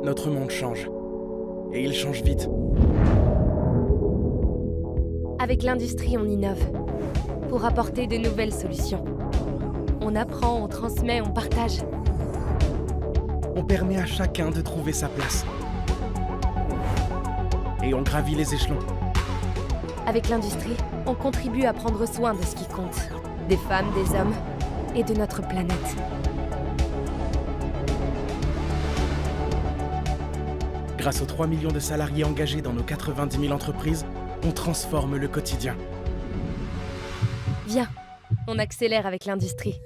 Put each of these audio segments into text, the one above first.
Notre monde change. Et il change vite. Avec l'industrie, on innove pour apporter de nouvelles solutions. On apprend, on transmet, on partage. On permet à chacun de trouver sa place. Et on gravit les échelons. Avec l'industrie, on contribue à prendre soin de ce qui compte. Des femmes, des hommes et de notre planète. Grâce aux 3 millions de salariés engagés dans nos 90 000 entreprises, on transforme le quotidien. Viens, on accélère avec l'industrie.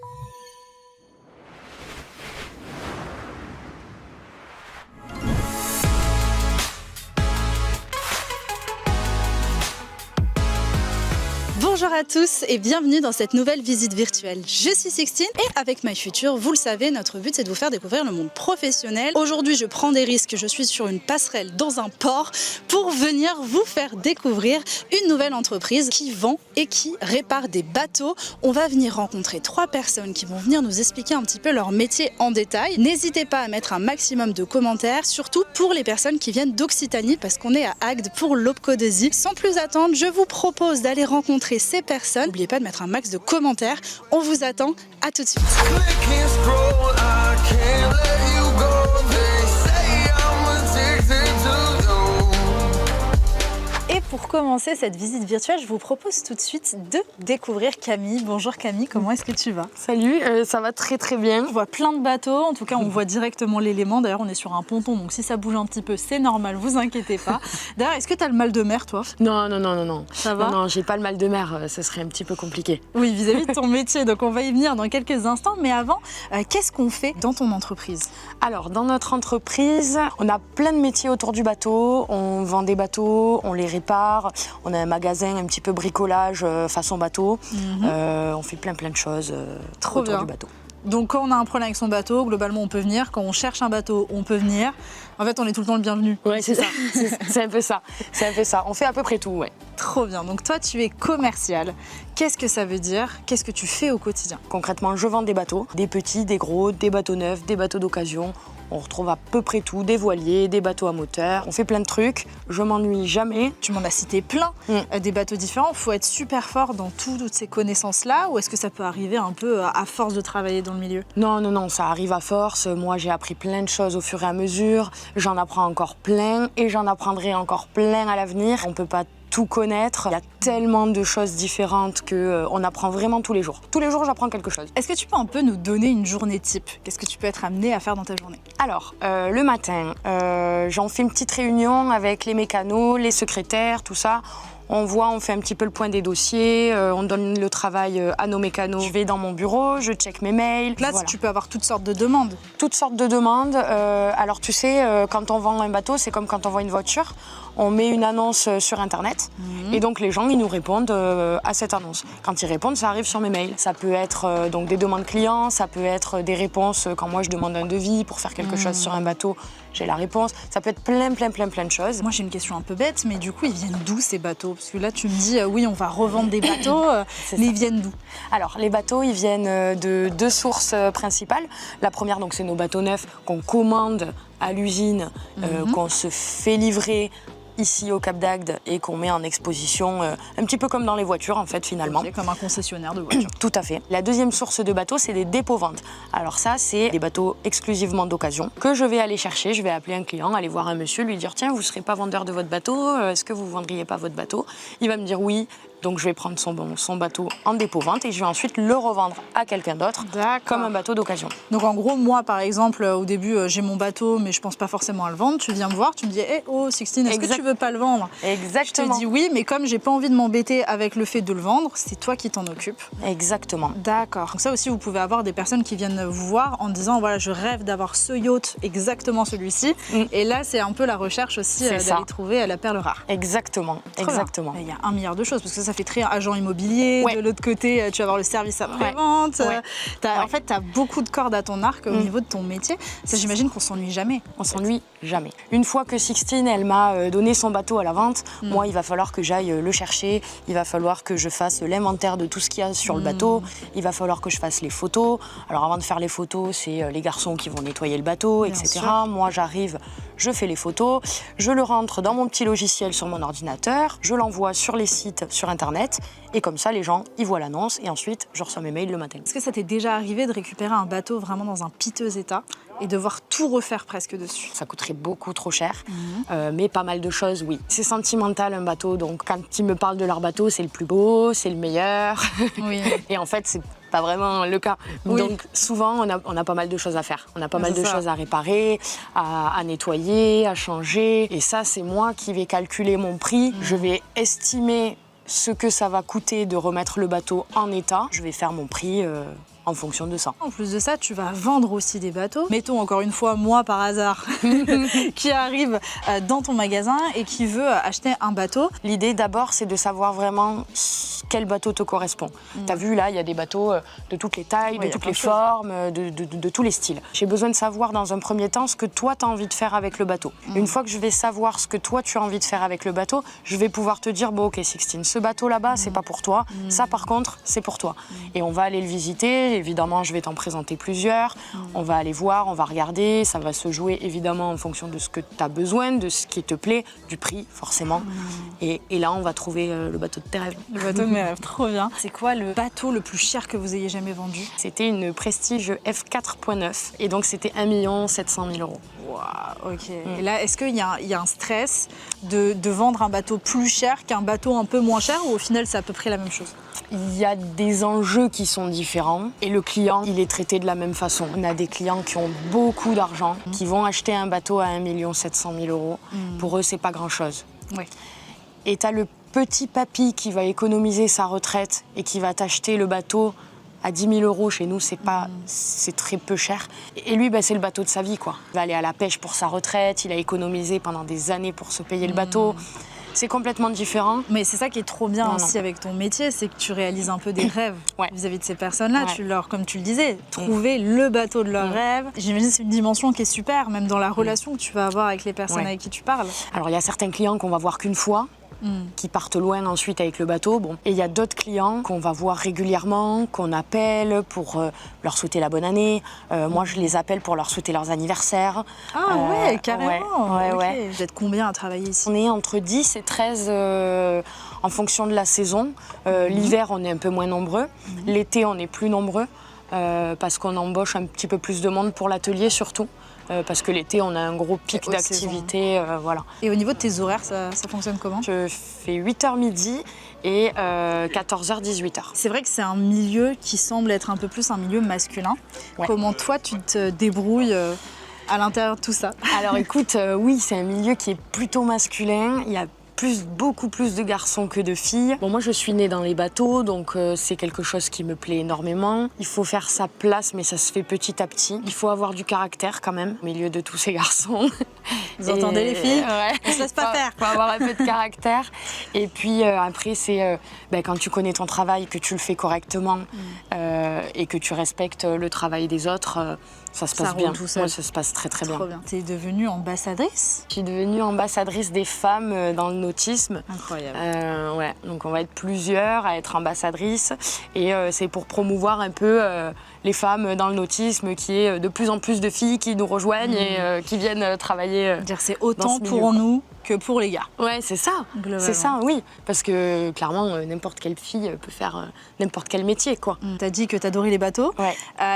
Bonjour à tous et bienvenue dans cette nouvelle visite virtuelle. Je suis Sixtine et avec MyFuture, vous le savez, notre but c'est de vous faire découvrir le monde professionnel. Aujourd'hui, je prends des risques, je suis sur une passerelle dans un port pour venir vous faire découvrir une nouvelle entreprise qui vend et qui répare des bateaux. On va venir rencontrer 3 personnes qui vont venir nous expliquer un petit peu leur métier en détail. N'hésitez pas à mettre un maximum de commentaires, surtout pour les personnes qui viennent d'Occitanie parce qu'on est à Agde pour l'Opcodesie. Sans plus attendre, je vous propose d'aller rencontrer ces personnes. N'oubliez pas de mettre un max de commentaires. On vous attend. À tout de suite. Et pour commencer cette visite virtuelle, je vous propose tout de suite de découvrir Camille. Bonjour Camille, comment est-ce que tu vas? Salut, ça va très très bien. On voit plein de bateaux, en tout cas on voit directement l'élément. D'ailleurs on est sur un ponton, donc si ça bouge un petit peu, c'est normal, vous inquiétez pas. D'ailleurs, est-ce que tu as le mal de mer toi? Non. Ça va? Non, j'ai pas le mal de mer, ce serait un petit peu compliqué. Oui, vis-à-vis de ton métier, donc on va y venir dans quelques instants. Mais avant, qu'est-ce qu'on fait dans ton entreprise? Alors, dans notre entreprise, on a plein de métiers autour du bateau. On vend des bateaux, on les répare. On a un magasin un petit peu bricolage façon bateau. On fait plein de choses Trop autour bien. du bateau. Donc quand on a un problème avec son bateau, globalement on peut venir. Quand on cherche un bateau, on peut venir. En fait, on est tout le temps le bienvenu. Ouais, c'est ça. C'est un peu ça. C'est un peu ça. On fait à peu près tout, ouais. Trop bien. Donc toi, tu es commercial. Qu'est-ce que ça veut dire? Qu'est-ce que tu fais au quotidien? Concrètement, je vends des bateaux, des petits, des gros, des bateaux neufs, des bateaux d'occasion. On retrouve à peu près tout, des voiliers, des bateaux à moteur. On fait plein de trucs. Je m'ennuie jamais. Tu m'en as cité plein, des bateaux différents. Il faut être super fort dans toutes ces connaissances-là, ou est-ce que ça peut arriver un peu à force de travailler dans le milieu? Non, ça arrive à force. Moi, j'ai appris plein de choses au fur et à mesure. J'en apprends encore plein et j'en apprendrai encore plein à l'avenir. On peut pas tout connaître. Il y a tellement de choses différentes qu'on apprend vraiment tous les jours. Tous les jours, j'apprends quelque chose. Est-ce que tu peux un peu nous donner une journée type? Qu'est-ce que tu peux être amené à faire dans ta journée? Alors, le matin, j'en fais une petite réunion avec les mécanos, les secrétaires, tout ça. On fait un petit peu le point des dossiers, on donne le travail à nos mécanos. Je vais dans mon bureau, je check mes mails. Là, voilà. tu peux avoir toutes sortes de demandes. Toutes sortes de demandes. Alors, tu sais, quand on vend un bateau, c'est comme quand on vend une voiture. On met une annonce sur Internet et donc les gens, ils nous répondent à cette annonce. Quand ils répondent, ça arrive sur mes mails. Ça peut être donc des demandes clients, ça peut être des réponses quand moi je demande un devis pour faire quelque chose sur un bateau, j'ai la réponse. Ça peut être plein de choses. Moi, j'ai une question un peu bête, mais du coup, ils viennent d'où ces bateaux? Parce que là, tu me dis, oui, on va revendre des bateaux, mais ils viennent d'où? Alors, les bateaux, ils viennent de 2 sources principales. La première, donc, c'est nos bateaux neufs qu'on commande à l'usine, qu'on se fait livrer ici au Cap d'Agde et qu'on met en exposition, un petit peu comme dans les voitures en fait finalement. Okay, comme un concessionnaire de voitures. Tout à fait. La deuxième source de bateaux, c'est des dépôts-ventes. Alors ça, c'est des bateaux exclusivement d'occasion que je vais aller chercher. Je vais appeler un client, aller voir un monsieur, lui dire « Tiens, vous ne serez pas vendeur de votre bateau, est-ce que vous ne vendriez pas votre bateau ?» Il va me dire « Oui ». Donc je vais prendre son bateau en dépôt-vente et je vais ensuite le revendre à quelqu'un d'autre comme un bateau d'occasion. Donc en gros, moi par exemple, au début, j'ai mon bateau, mais je pense pas forcément à le vendre. Tu viens me voir, tu me dis hey, « Oh Sixtine, est-ce que tu veux pas le vendre ?» Exactement. Je te dis oui, mais comme j'ai pas envie de m'embêter avec le fait de le vendre, c'est toi qui t'en occupes. Exactement. D'accord. Donc ça aussi, vous pouvez avoir des personnes qui viennent vous voir en disant « Voilà, je rêve d'avoir ce yacht, exactement celui-ci. » Et là, c'est un peu la recherche aussi d'aller trouver la perle rare. Exactement. Exactement. Il y a 1 milliard de choses, parce que ça fait très agent immobilier. De l'autre côté, tu vas avoir le service après-vente. En fait, tu as beaucoup de cordes à ton arc au niveau de ton métier. Ça, j'imagine qu'on s'ennuie jamais. On s'ennuie jamais. Une fois que Sixtine, elle m'a donné son bateau à la vente, moi, il va falloir que j'aille le chercher. Il va falloir que je fasse l'inventaire de tout ce qu'il y a sur le bateau. Il va falloir que je fasse les photos. Alors, avant de faire les photos, c'est les garçons qui vont nettoyer le bateau, etc. Moi, j'arrive, je fais les photos, je le rentre dans mon petit logiciel sur mon ordinateur, je l'envoie sur les sites sur Internet et comme ça les gens ils voient l'annonce et ensuite je reçois mes mails le matin. Est-ce que ça t'est déjà arrivé de récupérer un bateau vraiment dans un piteux état et devoir tout refaire presque dessus? Ça coûterait beaucoup trop cher, mais pas mal de choses, oui. C'est sentimental un bateau, donc quand ils me parlent de leur bateau, c'est le plus beau, c'est le meilleur. Oui. Et en fait, c'est pas vraiment le cas. Oui. Donc souvent, on a pas mal de choses à faire. On a pas mal de ça. choses à réparer, à nettoyer, à changer. Et ça, c'est moi qui vais calculer mon prix. Je vais estimer ce que ça va coûter de remettre le bateau en état. Je vais faire mon prix en fonction de ça. En plus de ça, tu vas vendre aussi des bateaux. Mettons encore une fois, moi par hasard, qui arrive dans ton magasin et qui veut acheter un bateau. L'idée d'abord, c'est de savoir vraiment quel bateau te correspond. Tu as vu là, il y a des bateaux de toutes les tailles, Oui, de toutes les formes, de tous les styles. J'ai besoin de savoir dans un premier temps ce que toi tu as envie de faire avec le bateau. Une fois que je vais savoir ce que toi tu as envie de faire avec le bateau, je vais pouvoir te dire, bon ok Sixtine, ce bateau là-bas, c'est pas pour toi. Ça par contre, c'est pour toi. Et on va aller le visiter. Évidemment, je vais t'en présenter plusieurs. On va aller voir, on va regarder. Ça va se jouer évidemment en fonction de ce que tu as besoin, de ce qui te plaît, du prix forcément. Et là, on va trouver le bateau de tes rêves. Le bateau de mes rêves, trop bien. C'est quoi le bateau le plus cher que vous ayez jamais vendu? C'était une Prestige F4.9 et donc c'était 1 700 000 €. Waouh, ok. Et là, est-ce qu'il y a un stress de vendre un bateau plus cher qu'un bateau un peu moins cher ou au final c'est à peu près la même chose? Il y a des enjeux qui sont différents et le client, il est traité de la même façon. On a des clients qui ont beaucoup d'argent, qui vont acheter un bateau à 1 700 000 €. Pour eux, c'est pas grand-chose. Oui. Et tu as le petit papy qui va économiser sa retraite et qui va t'acheter le bateau à 10 000 € chez nous, c'est très peu cher. Et lui, c'est le bateau de sa vie, quoi. Il va aller à la pêche pour sa retraite, il a économisé pendant des années pour se payer le bateau. C'est complètement différent. Mais c'est ça qui est trop bien aussi avec ton métier, c'est que tu réalises un peu des rêves vis-à-vis de ces personnes-là. Ouais. Tu leur, comme tu le disais, trouver le bateau de leurs rêves. J'imagine que c'est une dimension qui est super, même dans la relation que tu vas avoir avec les personnes avec qui tu parles. Alors, il y a certains clients qu'on va voir qu'une fois, qui partent loin ensuite avec le bateau. Bon. Et il y a d'autres clients qu'on va voir régulièrement, qu'on appelle pour leur souhaiter la bonne année. Moi, je les appelle pour leur souhaiter leurs anniversaires. Ah ouais, carrément. Ouais. Vous êtes combien à travailler ici? On est entre 10 et 13 en fonction de la saison. L'hiver, on est un peu moins nombreux. L'été, on est plus nombreux parce qu'on embauche un petit peu plus de monde pour l'atelier surtout. Parce que l'été, on a un gros pic d'activité. Voilà. Et au niveau de tes horaires, ça fonctionne comment? Je fais 8h midi et 14h, 18h. C'est vrai que c'est un milieu qui semble être un peu plus un milieu masculin. Ouais. Comment toi, tu te débrouilles à l'intérieur de tout ça? Alors écoute, oui, c'est un milieu qui est plutôt masculin. Il y a beaucoup plus de garçons que de filles. Bon, moi, je suis née dans les bateaux, donc c'est quelque chose qui me plaît énormément. Il faut faire sa place, mais ça se fait petit à petit. Il faut avoir du caractère quand même, au milieu de tous ces garçons. Vous entendez les filles? Ouais. On se laisse pas faire. Il faut avoir un peu de caractère. Et puis après, c'est quand tu connais ton travail, que tu le fais correctement et que tu respectes le travail des autres, ça se passe bien. Tout seul. Moi, ça se passe très bien. Trop bien. Tu es devenue ambassadrice? Je suis devenue ambassadrice des femmes dans le nautisme. Incroyable. Ouais. Donc on va être plusieurs à être ambassadrices et c'est pour promouvoir un peu les femmes dans le nautisme, qui est de plus en plus de filles qui nous rejoignent et qui viennent travailler. C'est autant pour nous que pour les gars. Ouais, c'est ça. C'est ça, oui. Parce que clairement, n'importe quelle fille peut faire n'importe quel métier, quoi. T'as dit que t'adorais les bateaux. Ouais.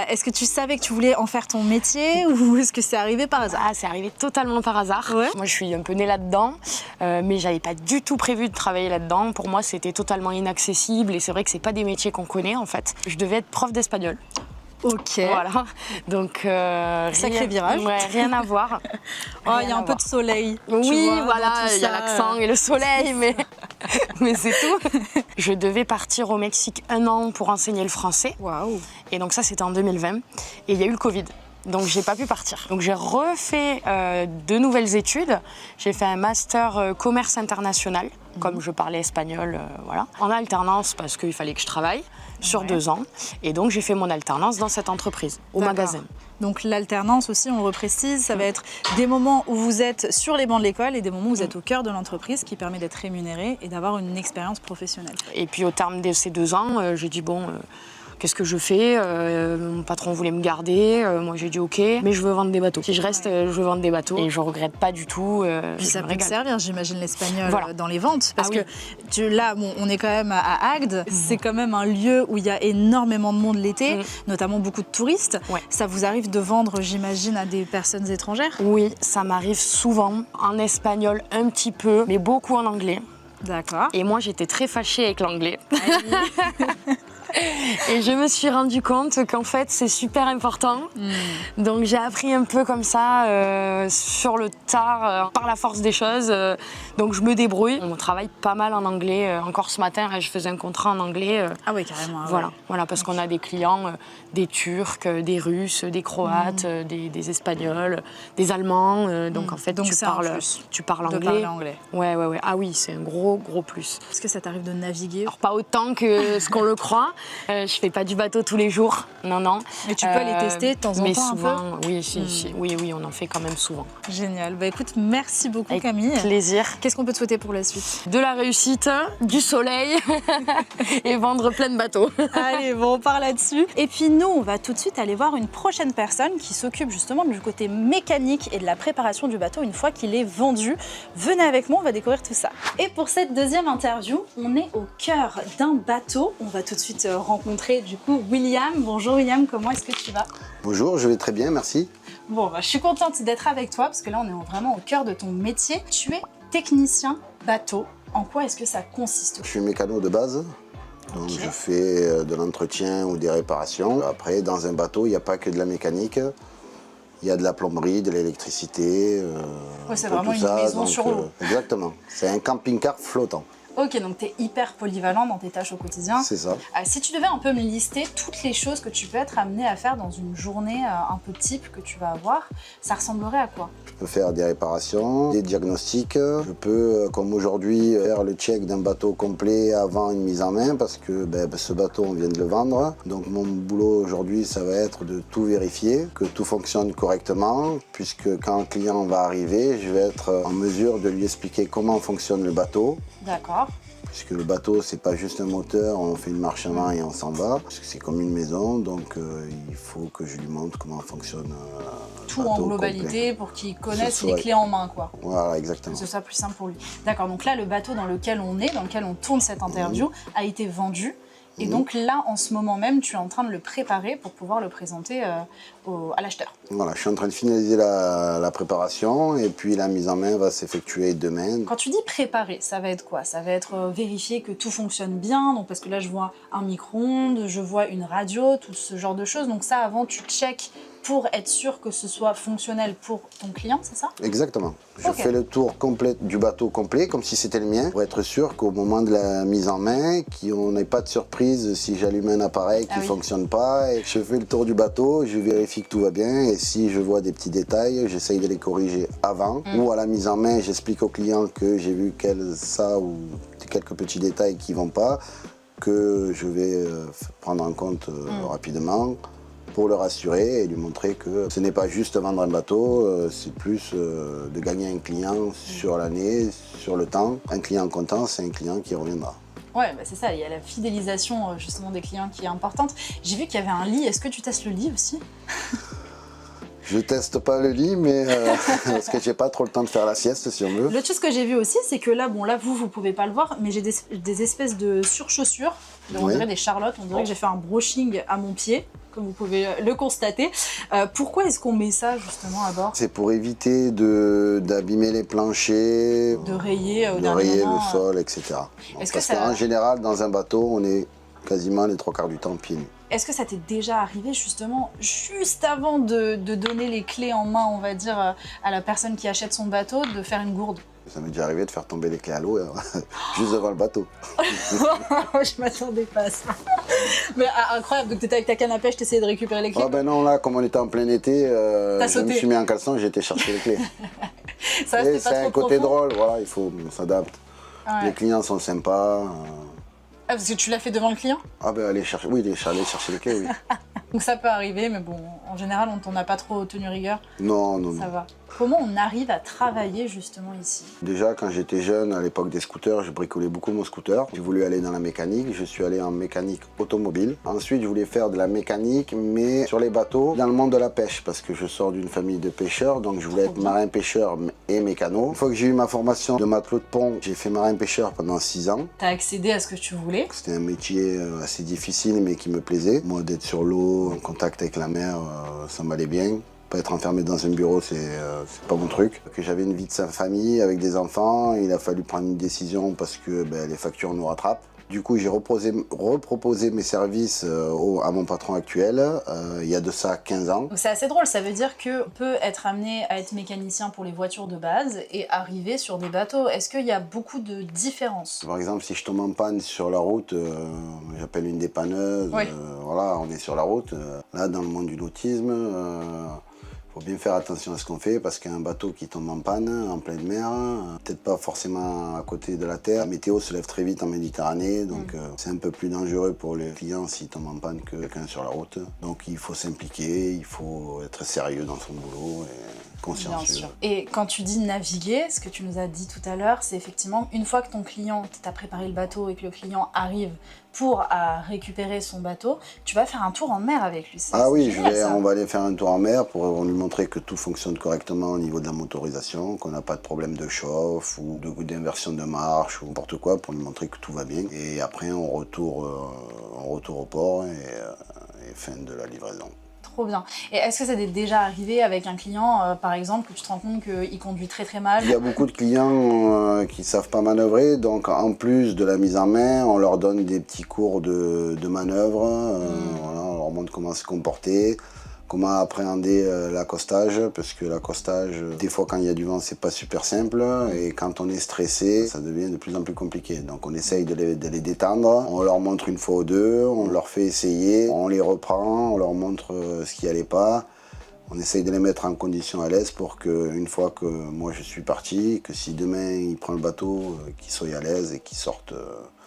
Est-ce que tu savais que tu voulais en faire ton métier ou est-ce que c'est arrivé par hasard? Ah, c'est arrivé totalement par hasard. Ouais. Moi, je suis un peu née là-dedans, mais j'avais pas du tout prévu de travailler là-dedans. Pour moi, c'était totalement inaccessible et c'est vrai que c'est pas des métiers qu'on connaît, en fait. Je devais être prof d'espagnol. Ok. Voilà. Donc sacré virage. Ouais, rien à voir. Oh, il y a un peu de soleil. Oui, vois, voilà, il y a l'accent et le soleil, mais c'est tout. Je devais partir au Mexique 1 an pour enseigner le français. Waouh. Et donc ça, c'était en 2020. Et il y a eu le Covid. Donc j'ai pas pu partir. Donc j'ai refait de nouvelles études. J'ai fait un master commerce international, comme je parlais espagnol, voilà. En alternance parce qu'il fallait que je travaille sur 2 ans. Et donc j'ai fait mon alternance dans cette entreprise, au magasin. Donc l'alternance aussi, on le reprécise, ça va être des moments où vous êtes sur les bancs de l'école et des moments où vous êtes au cœur de l'entreprise, qui permet d'être rémunéré et d'avoir une expérience professionnelle. Et puis au terme de ces 2 ans, j'ai dit bon, Qu'est-ce que je fais? Mon patron voulait me garder, moi j'ai dit ok, mais je veux vendre des bateaux. Si je reste, je veux vendre des bateaux et je regrette pas du tout. Puis ça me peut te régale. servir, j'imagine, l'espagnol Voilà. dans les ventes. Parce Ah oui. que là, bon, on est quand même à Agde. C'est quand même un lieu où il y a énormément de monde l'été, notamment beaucoup de touristes. Ouais. Ça vous arrive de vendre, j'imagine, à des personnes étrangères? Oui, ça m'arrive souvent. En espagnol, un petit peu, mais beaucoup en anglais. D'accord. Et moi, j'étais très fâchée avec l'anglais. Et je me suis rendu compte qu'en fait, c'est super important. Donc, j'ai appris un peu comme ça, sur le tard, par la force des choses. Donc, je me débrouille. On travaille pas mal en anglais. Encore ce matin, là, je faisais un contrat en anglais. Ah oui, carrément. Voilà, Ouais. voilà, parce qu'on a des clients, des Turcs, des Russes, des Croates, des Espagnols, des Allemands. Donc, en fait, Donc, tu c'est un parles plus anglais. de parler anglais. Ouais. Ah oui, c'est un gros plus. Est-ce que ça t'arrive de naviguer? Alors pas autant que ce qu'on le croit. Je fais pas du bateau tous les jours, non. Mais tu peux aller tester de temps en mais temps souvent, un peu? oui, on en fait quand même souvent. Génial. Bah écoute, merci beaucoup Avec Camille. plaisir. Qu'est-ce qu'on peut te souhaiter pour la suite? De la réussite, du soleil et vendre plein de bateaux. Allez, bon, on part là-dessus. Et puis nous, on va tout de suite aller voir une prochaine personne qui s'occupe justement du côté mécanique et de la préparation du bateau une fois qu'il est vendu. Venez avec moi, on va découvrir tout ça. Et pour cette deuxième interview, on est au cœur d'un bateau. On va tout de suite rencontrer du coup William. Bonjour William, comment est-ce que tu vas? Bonjour, je vais très bien, merci. Bon, bah, je suis contente d'être avec toi parce que là, on est vraiment au cœur de ton métier. Tu es technicien bateau. En quoi est-ce que ça consiste? Je suis mécano de base, donc je fais de l'entretien ou des réparations. Après, dans un bateau, il n'y a pas que de la mécanique. Il y a de la plomberie, de l'électricité. Ouais, c'est un peu vraiment tout une ça, maison donc, sur l'eau. Exactement. C'est un camping-car flottant. Ok, donc tu es hyper polyvalent dans tes tâches au quotidien. C'est ça. Si tu devais un peu me lister toutes les choses que tu peux être amené à faire dans une journée un peu type que tu vas avoir, ça ressemblerait à quoi? Je peux faire des réparations, des diagnostics. Je peux, comme aujourd'hui, faire le check d'un bateau complet avant une mise en main parce que ce bateau, on vient de le vendre. Donc mon boulot aujourd'hui, ça va être de tout vérifier, que tout fonctionne correctement, puisque quand le client va arriver, je vais être en mesure de lui expliquer comment fonctionne le bateau. D'accord. Puisque le bateau, c'est pas juste un moteur, on fait une marche avant et on s'en va. Parce que c'est comme une maison, donc il faut que je lui montre comment fonctionne Tout bateau en globalité complet. pour qu'il connaisse soit- les clés en main, quoi. Voilà, exactement. Que ce soit plus simple pour lui. D'accord, donc là, le bateau dans lequel on est, dans lequel on tourne cette interview, a été vendu. Et donc là, en ce moment même, tu es en train de le préparer pour pouvoir le présenter à l'acheteur. Voilà, je suis en train de finaliser la préparation et puis la mise en main va s'effectuer demain. Quand tu dis préparer, ça va être quoi? Ça va être vérifier que tout fonctionne bien, donc parce que là, je vois un micro-ondes, je vois une radio, tout ce genre de choses. Donc ça, avant, tu checkes pour être sûr que ce soit fonctionnel pour ton client, c'est ça? Exactement. Je Ok. fais le tour complet du bateau complet, comme si c'était le mien, pour être sûr qu'au moment de la mise en main, qu'on n'ait pas de surprise si j'allume un appareil qui ne fonctionne pas. Et je fais le tour du bateau, je vérifie que tout va bien, et si je vois des petits détails, j'essaye de les corriger avant. Ou à la mise en main, j'explique au client que j'ai vu ça ou quelques petits détails qui ne vont pas, que je vais prendre en compte rapidement, pour le rassurer et lui montrer que ce n'est pas juste vendre un bateau, c'est plus de gagner un client sur l'année, sur le temps. Un client content, c'est un client qui reviendra. Ouais, bah c'est ça, il y a la fidélisation justement des clients qui est importante. J'ai vu qu'il y avait un lit, est-ce que tu testes le lit aussi? Je teste pas le lit, mais parce que j'ai pas trop le temps de faire la sieste si on veut. L'autre chose que j'ai vu aussi, c'est que là, bon là vous pouvez pas le voir, mais j'ai des espèces de surchaussures, on dirait des charlottes, on dirait que j'ai fait un brushing à mon pied, comme vous pouvez le constater. Pourquoi est-ce qu'on met ça justement à bord? C'est pour éviter d'abîmer les planchers, De rayer au de dernier rayer moment, le sol, etc. Est-ce que Parce ça- qu'en général, dans un bateau, on est quasiment les 3/4 du temps pieds nus. Est-ce que ça t'est déjà arrivé justement, juste avant de donner les clés en main, on va dire, à la personne qui achète son bateau, de faire une gourde? Ça m'est déjà arrivé de faire tomber les clés à l'eau juste devant le bateau. Je m'attendais pas à ça. Mais incroyable, donc t'étais avec ta canne à pêche, t'essayais de récupérer les clés. Ah ben non, là, comme on était en plein été, je sauté. me suis mis en caleçon, j'ai été chercher les clés. Ça, Et c'était c'est pas un trop côté profond. drôle, voilà, on s'adapte. Ouais. Les clients sont sympas. Ah, parce que tu l'as fait devant le client? Ah ben aller chercher les clés, oui. Donc ça peut arriver, mais bon, en général, on t'en a pas trop tenu rigueur. Non, non, Ça non. va. Comment on arrive à travailler justement ici? Déjà, quand j'étais jeune, à l'époque des scooters, je bricolais beaucoup mon scooter. J'ai voulu aller dans la mécanique, je suis allé en mécanique automobile. Ensuite, je voulais faire de la mécanique, mais sur les bateaux, dans le monde de la pêche, parce que je sors d'une famille de pêcheurs, donc je voulais être marin-pêcheur et mécano. Une fois que j'ai eu ma formation de matelot de pont, j'ai fait marin-pêcheur pendant 6 ans. Tu as accédé à ce que tu voulais? C'était un métier assez difficile, mais qui me plaisait. Moi, d'être sur l'eau, en contact avec la mer, ça m'allait bien. Pas être enfermé dans un bureau, c'est pas mon truc. Que j'avais une vie de famille avec des enfants, il a fallu prendre une décision parce que les factures nous rattrapent. Du coup, j'ai reproposé mes services à mon patron actuel il y a de ça 15 ans. Donc c'est assez drôle, ça veut dire qu'on peut être amené à être mécanicien pour les voitures de base et arriver sur des bateaux. Est-ce qu'il y a beaucoup de différences? Par exemple, si je tombe en panne sur la route, j'appelle une dépanneuse, Oui. Voilà, on est sur la route. Là, dans le monde du nautisme, faut bien faire attention à ce qu'on fait parce qu'un bateau qui tombe en panne, en pleine mer, peut-être pas forcément à côté de la terre. La météo se lève très vite en Méditerranée, donc c'est un peu plus dangereux pour les clients s'ils tombent en panne que quelqu'un sur la route. Donc il faut s'impliquer, il faut être sérieux dans son boulot et consciencieux. Bien sûr. Et quand tu dis naviguer, ce que tu nous as dit tout à l'heure, c'est effectivement une fois que ton client t'a préparé le bateau et que le client arrive pour récupérer son bateau, tu vas faire un tour en mer avec lui. Ah oui, génial, on va aller faire un tour en mer pour lui montrer que tout fonctionne correctement au niveau de la motorisation, qu'on n'a pas de problème de chauffe ou d'inversion de marche ou n'importe quoi, pour lui montrer que tout va bien. Et après, on retourne au port et fin de la livraison. Trop bien. Et est-ce que ça t'est déjà arrivé avec un client, par exemple, que tu te rends compte qu'il conduit très très mal? Il y a beaucoup de clients qui ne savent pas manœuvrer, donc en plus de la mise en main, on leur donne des petits cours de manœuvre, voilà, on leur montre comment se comporter, comment appréhender l'accostage, parce que l'accostage, des fois quand il y a du vent, c'est pas super simple, et quand on est stressé, ça devient de plus en plus compliqué. Donc on essaye de les détendre, on leur montre une fois ou deux, on leur fait essayer, on les reprend, on leur montre ce qui allait pas. On essaye de les mettre en condition à l'aise pour qu'une fois que moi je suis parti, que si demain il prend le bateau, qu'il soit à l'aise et qu'il sorte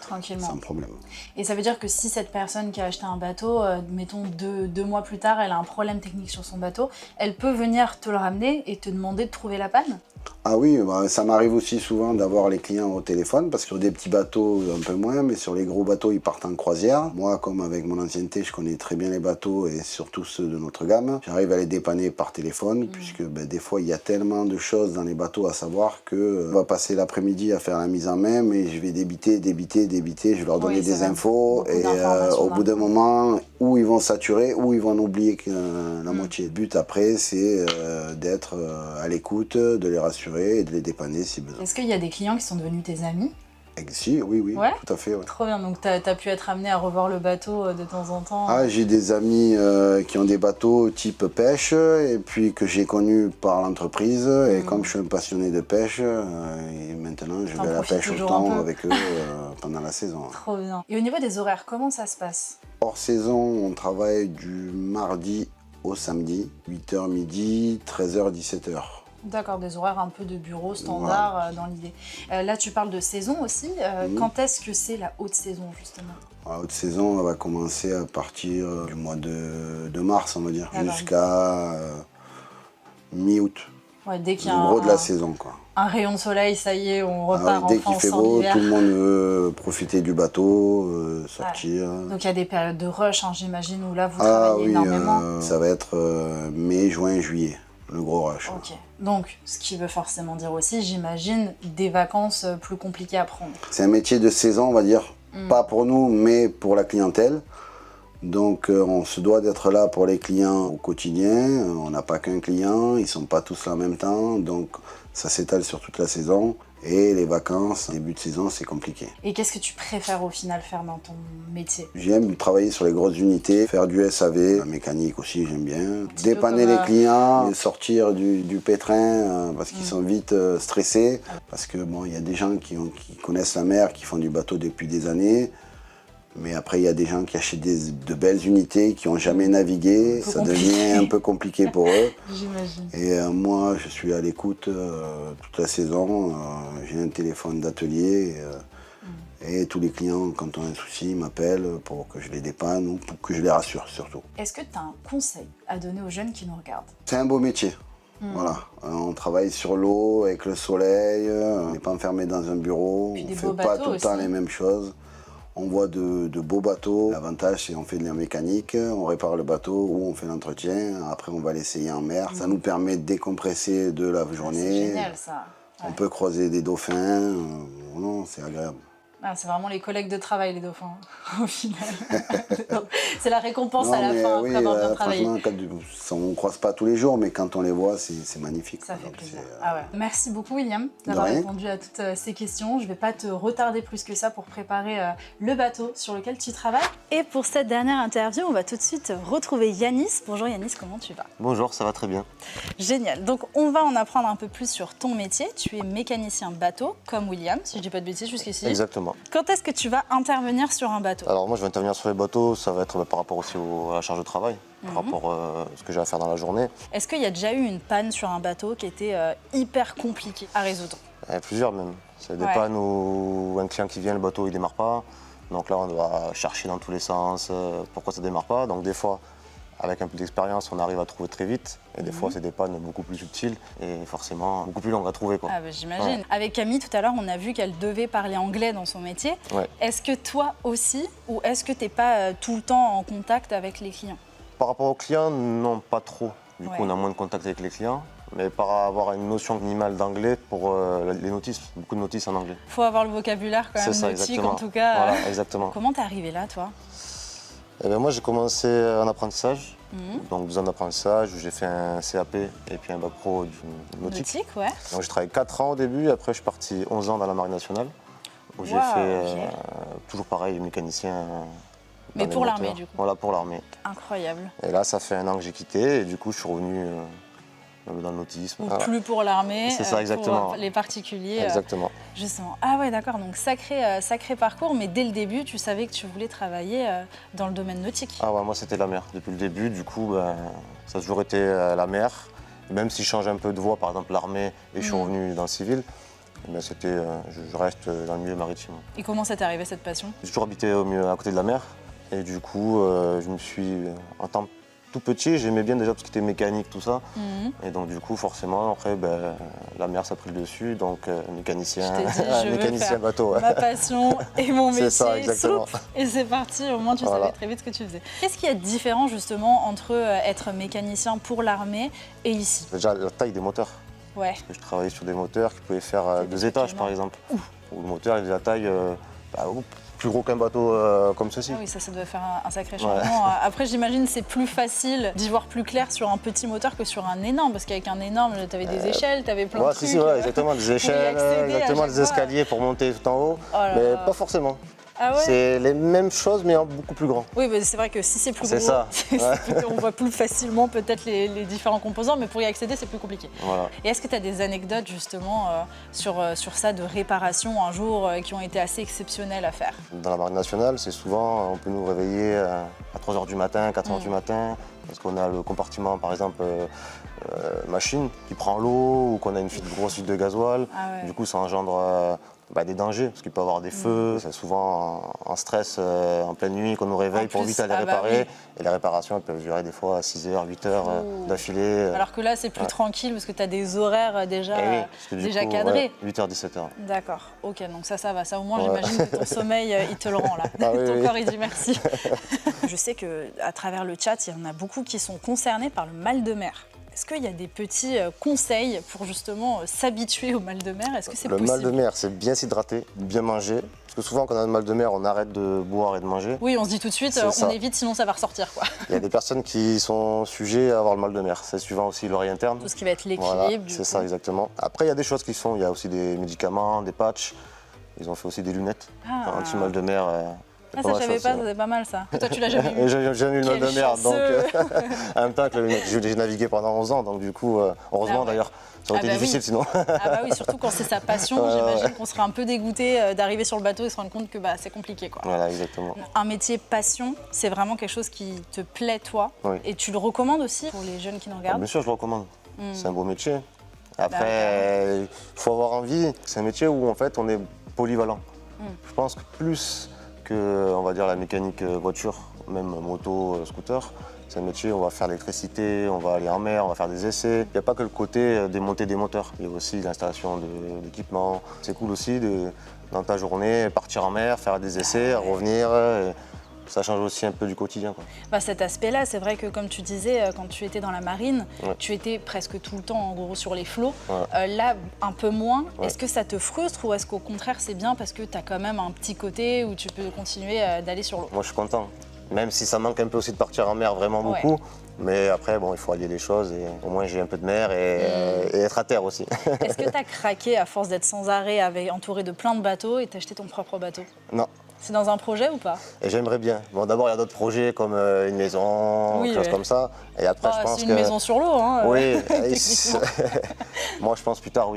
tranquillement, sans problème. Et ça veut dire que si cette personne qui a acheté un bateau, mettons deux mois plus tard, elle a un problème technique sur son bateau, elle peut venir te le ramener et te demander de trouver la panne? Ah oui, ça m'arrive aussi souvent d'avoir les clients au téléphone, parce que sur des petits bateaux, un peu moins, mais sur les gros bateaux, ils partent en croisière. Moi, comme avec mon ancienneté, je connais très bien les bateaux, et surtout ceux de notre gamme. J'arrive à les dépanner par téléphone, puisque des fois, il y a tellement de choses dans les bateaux à savoir que on va passer l'après-midi à faire la mise en main, mais je vais débiter, je vais leur donner des infos, et au bout d'un moment, ou ils vont saturer, ou ils vont en oublier la moitié. Le but après, c'est d'être à l'écoute, de les rassurer et de les dépanner si besoin. Est-ce qu'il y a des clients qui sont devenus tes amis? Si, oui, Ouais, tout à fait. Ouais. trop bien, donc t'as pu être amené à revoir le bateau de temps en temps? Ah, j'ai des amis qui ont des bateaux type pêche, et puis que j'ai connus par l'entreprise, et comme je suis un passionné de pêche, et maintenant je vais à la pêche au thon avec eux pendant la saison. Trop bien. Et au niveau des horaires, comment ça se passe? Hors saison, on travaille du mardi au samedi, 8h midi, 13h, 17h. D'accord, des horaires un peu de bureau standard dans l'idée. Là, tu parles de saison aussi. Quand est-ce que c'est la haute saison, justement? La haute saison, elle va commencer à partir du mois de mars, on va dire, D'accord. jusqu'à mi-août. Ouais, dès qu'il y a Le gros de la saison, quoi. un rayon de soleil, ça y est, on repart Dès enfin qu'il fait sans beau, l'hiver. tout le monde veut profiter du bateau, sortir. Donc il y a des périodes de rush, hein, j'imagine, où là, vous travaillez énormément. Ça va être mai, juin, juillet. Le gros rush. Ok, donc ce qui veut forcément dire aussi, j'imagine, des vacances plus compliquées à prendre. C'est un métier de saison, on va dire, pas pour nous, mais pour la clientèle. Donc on se doit d'être là pour les clients au quotidien. On n'a pas qu'un client, ils ne sont pas tous là en même temps, donc ça s'étale sur toute la saison. Et les vacances, début de saison, c'est compliqué. Et qu'est-ce que tu préfères au final faire dans ton métier? J'aime travailler sur les grosses unités, faire du SAV, la mécanique aussi j'aime bien. Dépanner comme, les clients, les sortir du pétrin parce qu'ils sont vite stressés. Parce que bon, il y a des gens qui connaissent la mer, qui font du bateau depuis des années. Mais après, il y a des gens qui achètent de belles unités, qui n'ont jamais navigué. Ça devient un peu compliqué pour eux. J'imagine. Et moi, je suis à l'écoute toute la saison. J'ai un téléphone d'atelier. Et tous les clients, quand on a un souci, ils m'appellent pour que je les dépanne ou pour que je les rassure, surtout. Est-ce que tu as un conseil à donner aux jeunes qui nous regardent? C'est un beau métier. Voilà, on travaille sur l'eau, avec le soleil, on n'est pas enfermé dans un bureau, Puis on des ne fait beaux pas bateaux tout le temps aussi. les mêmes choses. On voit de beaux bateaux. L'avantage, c'est qu'on fait de la mécanique, on répare le bateau ou on fait l'entretien. Après, on va l'essayer en mer. Ça nous permet de décompresser de la journée. C'est génial ça. On peut croiser des dauphins. Non, c'est agréable. Ah, c'est vraiment les collègues de travail, les dauphins, au final. C'est la récompense Non, à la mais fin, oui, après avoir bien travaillé. franchement, on ne croise pas tous les jours, mais quand on les voit, c'est magnifique. Ça fait Donc, plaisir. c'est, Ah ouais. Merci beaucoup, William, d'avoir rien. répondu à toutes ces questions. Je ne vais pas te retarder plus que ça pour préparer le bateau sur lequel tu travailles. Et pour cette dernière interview, on va tout de suite retrouver Yanis. Bonjour Yanis, comment tu vas? Bonjour, ça va très bien. Génial. Donc, on va en apprendre un peu plus sur ton métier. Tu es mécanicien bateau, comme William, si je ne dis pas de bêtises jusqu'ici. Exactement. Quand est-ce que tu vas intervenir sur un bateau? Alors moi je vais intervenir sur les bateaux, ça va être par rapport aussi à la charge de travail, par rapport à ce que j'ai à faire dans la journée. Est-ce qu'il y a déjà eu une panne sur un bateau qui était hyper compliquée à résoudre? Il y en a plusieurs même. C'est des Ouais. pannes où un client qui vient, le bateau il démarre pas. Donc là on doit chercher dans tous les sens pourquoi ça démarre pas. Donc des fois, avec un peu d'expérience, on arrive à trouver très vite. Et des fois c'est des pannes beaucoup plus subtiles et forcément beaucoup plus longues à trouver, quoi. Ah bah, j'imagine. Avec Camille, tout à l'heure, on a vu qu'elle devait parler anglais dans son métier. Ouais. Est-ce que toi aussi, ou est-ce que tu n'es pas tout le temps en contact avec les clients? Par rapport aux clients, non, pas trop. Du Ouais. coup, on a moins de contact avec les clients. Mais par avoir une notion minimale d'anglais pour les notices, beaucoup de notices en anglais. Il faut avoir le vocabulaire quand même C'est ça, nautique, exactement. en tout cas. Voilà, exactement. Comment t'es arrivé là, toi? Eh ben, moi, j'ai commencé en apprentissage. Donc 2 ans d'apprentissage, où j'ai fait un CAP et puis un bac pro du nautique. Nautique, ouais. Donc j'ai travaillé 4 ans au début, après je suis parti 11 ans dans la Marine nationale, où j'ai Wow, fait ok. toujours pareil, mécanicien. Mais dans les pour l'armée, moteurs. du coup. Voilà, pour l'armée. Incroyable. Et là, ça fait 1 an que j'ai quitté, et du coup, je suis revenu dans le nautisme. Ou Voilà. plus pour l'armée, C'est ça, exactement. pour les particuliers. Exactement. Justement. Ah ouais, d'accord. Donc sacré parcours, mais dès le début, tu savais que tu voulais travailler dans le domaine nautique. Ah ouais, moi c'était la mer depuis le début, du coup ben, ça a toujours été la mer. Même si je change un peu de voie, par exemple l'armée, et je suis revenu dans le civil, ben, c'était, je reste dans le milieu maritime. Et comment ça t'est arrivé cette passion? J'ai toujours habité au milieu, à côté de la mer, et du coup je me suis, en tant tout petit, j'aimais bien déjà tout ce qui était mécanique, tout ça. Et donc du coup forcément après ben, la mer ça a pris le dessus, donc mécanicien, Je t'ai dit, je veux mécanicien faire bateau. Ouais. ma passion et mon métier. C'est ça, exactement. Soup, et c'est parti, au moins tu Voilà. savais très vite ce que tu faisais. Qu'est-ce qu'il y a de différent justement entre être mécanicien pour l'armée et ici? Déjà la taille des moteurs. Ouais. Je travaillais sur des moteurs qui pouvaient faire 2 étages par exemple. Où le moteur il faisait la taille plus gros qu'un bateau comme ceci. Ah oui, ça doit faire un sacré changement. Après, j'imagine c'est plus facile d'y voir plus clair sur un petit moteur que sur un énorme, parce qu'avec un énorme, tu avais des échelles, tu avais plein de Ouais, trucs. si, ouais, exactement, des échelles, accéder à exactement, chaque des fois. escaliers pour monter tout en haut, Oh là mais là. pas forcément. Ah ouais? C'est les mêmes choses, mais en beaucoup plus grand. Oui, mais c'est vrai que si c'est plus C'est gros, ça, on voit plus facilement peut-être les différents composants, mais pour y accéder, c'est plus compliqué. Voilà. Et est-ce que tu as des anecdotes justement sur ça de réparation un jour qui ont été assez exceptionnelles à faire? Dans la Marine nationale, c'est souvent, on peut nous réveiller à 3h du matin, 4h du matin, parce qu'on a le compartiment, par exemple, machine, qui prend l'eau, ou qu'on a une grosse fuite de gasoil. Ah ouais. Du coup, ça engendre des dangers, parce qu'il peut y avoir des feux. C'est souvent en stress en pleine nuit qu'on nous réveille En pour plus, vite aller ah bah réparer. oui. Et les réparations, elles peuvent durer des fois 6h, 8h Ouh. d'affilée. Alors que là, c'est plus tranquille parce que tu as des horaires déjà, Eh oui, parce que du déjà coup, cadrés. 8h, 17h. D'accord, ok, donc ça va. Ça, au moins, Ouais. j'imagine que ton sommeil, il te le rend là. Ah oui, Ton oui. corps, il dit merci. Je sais qu'à travers le chat, il y en a beaucoup qui sont concernés par le mal de mer. Est-ce qu'il y a des petits conseils pour justement s'habituer au mal de mer? Est-ce que c'est Le possible? mal de mer, c'est bien s'hydrater, bien manger. Parce que souvent, quand on a le mal de mer, on arrête de boire et de manger. Oui, on se dit tout de suite, C'est on ça. évite, sinon ça va ressortir, quoi. Il y a des personnes qui sont sujets à avoir le mal de mer. C'est suivant aussi l'oreille interne. Tout ce qui va être l'équilibre, Voilà, du c'est coup. ça, exactement. Après, il y a des choses qui se font. Il y a aussi des médicaments, des patchs. Ils ont fait aussi des lunettes. Ah. Anti-mal de mer. Ah, ça, je savais pas, c'est pas mal ça. Toi, tu l'as jamais Et vu. j'ai jamais eu le mal Quel de mer, donc chanceux. en même temps que le mec, j'ai navigué pendant 11 ans, donc du coup, heureusement Ah ouais. d'ailleurs, ça aurait Ah été bah difficile oui. sinon. Ah bah oui, surtout quand c'est sa passion, Ouais, j'imagine ouais. qu'on serait un peu dégoûté d'arriver sur le bateau et se rendre compte que c'est compliqué, quoi. Voilà, exactement. Un métier passion, c'est vraiment quelque chose qui te plaît, toi. Oui. Et tu le recommandes aussi pour les jeunes qui nous regardent. Bien sûr, je le recommande. C'est un beau métier. Bah, Après, il faut avoir envie. C'est un métier où en fait on est polyvalent. Je pense que plus que, on va dire, la mécanique voiture, même moto, scooter, C'est un métier, on va faire l'électricité, on va aller en mer, on va faire des essais. Il n'y a pas que le côté démonter des moteurs, il y a aussi l'installation d'équipements. C'est cool aussi dans ta journée, partir en mer, faire des essais, revenir. Ça change aussi un peu du quotidien, quoi. Bah, cet aspect-là, c'est vrai que comme tu disais, quand tu étais dans la marine, Ouais. tu étais presque tout le temps en gros sur les flots. Ouais. Là, un peu moins. Ouais. Est-ce que ça te frustre ou est-ce qu'au contraire c'est bien parce que tu as quand même un petit côté où tu peux continuer d'aller sur l'eau? Moi, je suis content. Même si ça manque un peu aussi de partir en mer, vraiment Ouais. beaucoup. Mais après, bon, il faut allier les choses et au moins j'ai un peu de mer et être à terre aussi. Est-ce que tu as craqué à force d'être sans arrêt, entouré de plein de bateaux et t'acheter ton propre bateau? Non. C'est dans un projet ou pas? Et j'aimerais bien. Bon, d'abord, il y a d'autres projets comme une maison, Oui, quelque chose ouais. comme ça. Et après, je pense c'est une que... maison sur l'eau, hein. Oui. techniquement. Moi, je pense plus tard,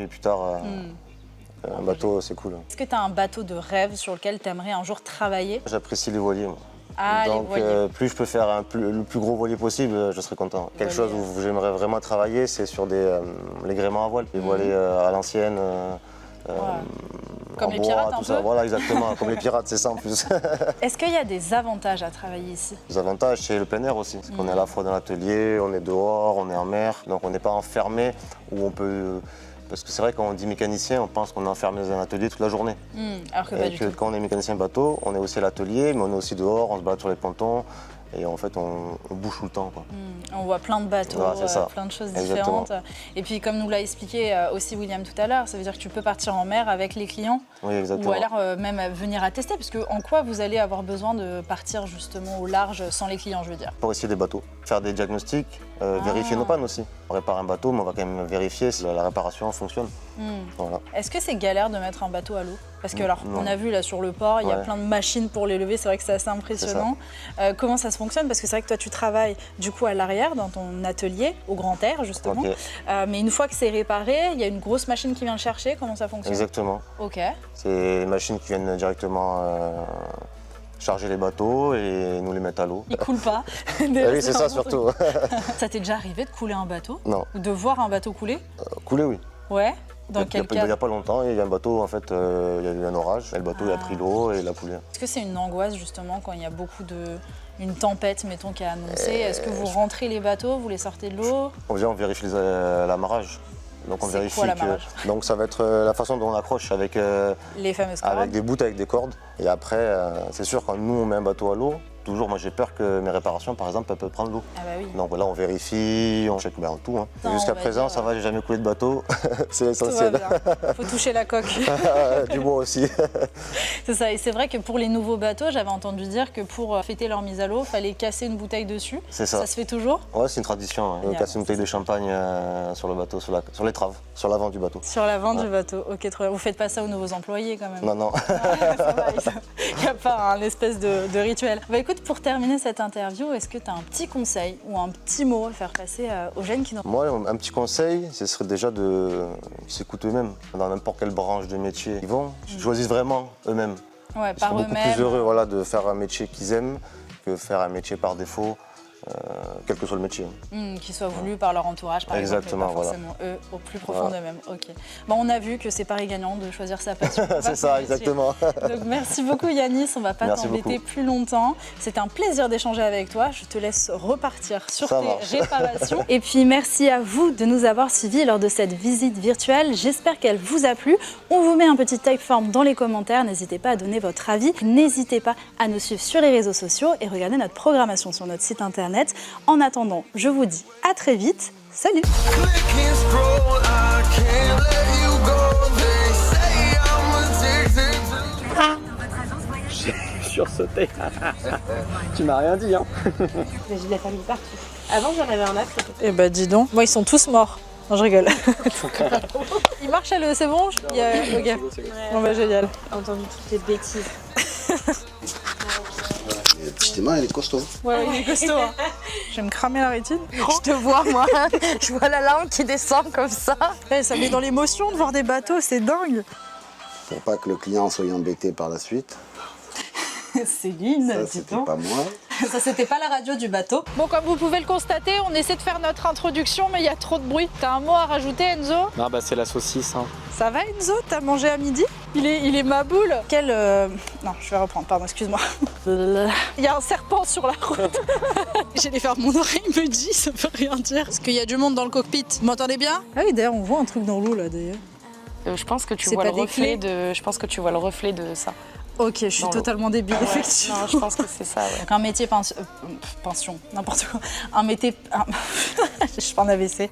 un bateau, c'est cool. Est-ce que tu as un bateau de rêve sur lequel tu aimerais un jour travailler? J'apprécie les voiliers, moi. Ah, les Donc, voiliers. plus je peux faire le plus gros voilier possible, je serai content. Quelque chose Voilier. où j'aimerais vraiment travailler, c'est sur les gréements à voile, les voiliers à l'ancienne. Comme en les bois, pirates, tout un ça. peu. Voilà, exactement, comme les pirates, c'est ça en plus. Est-ce qu'il y a des avantages à travailler ici? Les avantages, c'est le plein air aussi. Parce qu'on est à la fois dans l'atelier, on est dehors, on est en mer. Donc on n'est pas enfermé où on peut... Parce que c'est vrai, quand on dit mécanicien, on pense qu'on est enfermé dans un atelier toute la journée. Alors que pas Et du que tout. quand on est mécanicien bateau, on est aussi à l'atelier, mais on est aussi dehors, on se balade sur les pontons. Et en fait, on bouge tout le temps, quoi. On voit plein de bateaux, Ouais, c'est ça. plein de choses Exactement. différentes. Et puis, comme nous l'a expliqué aussi William tout à l'heure, ça veut dire que tu peux partir en mer avec les clients Oui, exactement. ou alors même venir à tester. Parce que en quoi vous allez avoir besoin de partir justement au large sans les clients, je veux dire? Pour essayer des bateaux, faire des diagnostics, vérifier nos pannes aussi. On répare un bateau, mais on va quand même vérifier si la réparation fonctionne. Voilà. Est-ce que c'est galère de mettre un bateau à l'eau? Parce que alors, Non. on a vu là sur le port, il y a Ouais. plein de machines pour les lever, c'est vrai que c'est assez impressionnant. Comment ça se fonctionne? Parce que c'est vrai que toi tu travailles du coup à l'arrière dans ton atelier, au grand air justement. Ok. Mais une fois que c'est réparé, il y a une grosse machine qui vient le chercher, comment ça fonctionne? Exactement. Ok. C'est des machines qui viennent directement charger les bateaux et nous les mettre à l'eau. Il coule pas. Ah oui, c'est ça surtout. Ça t'est déjà arrivé de couler un bateau? Non. Ou de voir un bateau couler? Couler, oui. Ouais. Dans quel Il n'y cas? a pas longtemps, il y a un bateau, en fait, il y a eu un orage, et le bateau il a pris l'eau et il a coulé. Est-ce que c'est une angoisse justement quand il y a une tempête, mettons, qui est annoncée? Est-ce que vous rentrez les bateaux, vous les sortez de l'eau? On vérifie l'amarrage. Donc on C'est vérifie quoi, l'amarrage? Donc ça va être la façon dont on accroche avec Les fameuses cordes? avec des bouts, avec des cordes. Et après, c'est sûr, quand nous on met un bateau à l'eau, toujours moi j'ai peur que mes réparations par exemple elles peuvent prendre l'eau. Ah bah oui. Donc là on vérifie, on check tout. Hein. Non, on Jusqu'à va présent dire, ça va, j'ai jamais coulé de bateau, c'est Tout va l'essentiel. bien. Faut toucher la coque. Du bois aussi. C'est ça. Et c'est vrai que pour les nouveaux bateaux, j'avais entendu dire que pour fêter leur mise à l'eau, il fallait casser une bouteille dessus. C'est ça. Ça se fait toujours? Ouais, c'est une tradition. Hein. Génial, Casser une bouteille de champagne sur le bateau, sur l'étrave, sur l'avant du bateau. Sur l'avant Ouais. du bateau. Ok, trop bien. Vous faites pas ça aux nouveaux employés quand même? Non, non. Ça va, il n'y a pas un espèce de rituel. Bah écoute, pour terminer cette interview, est-ce que tu as un petit conseil ou un petit mot à faire passer aux jeunes qui n'ont pas? Moi, un petit conseil, ce serait déjà de s'écouter eux-mêmes. Dans n'importe quelle branche de métier, ils vont, ils choisissent vraiment eux-mêmes. Ouais, Ils sont par beaucoup eux-mêmes. plus heureux voilà, de faire un métier qu'ils aiment que faire un métier par défaut, quel que soit le métier. Qui soient voulus par leur entourage, par Exactement, exemple, et pas voilà. forcément eux, au plus profond Voilà. d'eux-mêmes. Ok. Bon, on a vu que c'est pari gagnant de choisir sa passion. C'est ça, exactement. Donc merci beaucoup Yanis, on va pas Merci t'embêter beaucoup. plus longtemps. C'était un plaisir d'échanger avec toi. Je te laisse repartir sur Ça tes marche. réparations. Et puis merci à vous de nous avoir suivis lors de cette visite virtuelle. J'espère qu'elle vous a plu. On vous met un petit typeform dans les commentaires. N'hésitez pas à donner votre avis. N'hésitez pas à nous suivre sur les réseaux sociaux et regarder notre programmation sur notre site internet. En attendant, je vous dis à très vite. Salut! Click and scroll, I can't let you go. They say I'm addicted to Sursauté. Tu m'as rien dit, hein? J'ai de la famille partout. Avant, j'en avais un acte. Eh ben dis donc, moi ils sont tous morts. Non, je rigole. Il marche à l'eau, c'est bon? Ok. Bon bah génial. J'ai entendu toutes les bêtises. Le petit aimant, il est costaud. Ouais, il est costaud. Hein. Je vais me cramer la rétine. Je te vois, moi. Je vois la langue qui descend comme ça. Eh, ça met dans l'émotion de voir des bateaux, c'est dingue. Pour pas que le client soit embêté par la suite. Céline, Ça, dis c'était donc. pas moi. Ça, c'était pas la radio du bateau. Bon, comme vous pouvez le constater, on essaie de faire notre introduction, mais il y a trop de bruit. T'as un mot à rajouter, Enzo? Ah bah c'est la saucisse. Hein. Ça va, Enzo? T'as mangé à midi? Il est ma boule. Quel... Non, je vais reprendre, pardon, excuse-moi. Il y a un serpent sur la route. J'allais faire mon oreille me dit, ça veut rien dire. Est-ce qu'il y a du monde dans le cockpit? Vous m'entendez bien? Ah oui, d'ailleurs, on voit un truc dans l'eau, là, d'ailleurs. Je pense que tu C'est vois pas le des reflet clés de. Je pense que tu vois le reflet de ça. Ok, je suis Dans l'eau. totalement débile, Ouais, effectivement. non, je pense que c'est ça. Ouais. Un métier pension, n'importe quoi. Un métier... Je suis pas en AVC.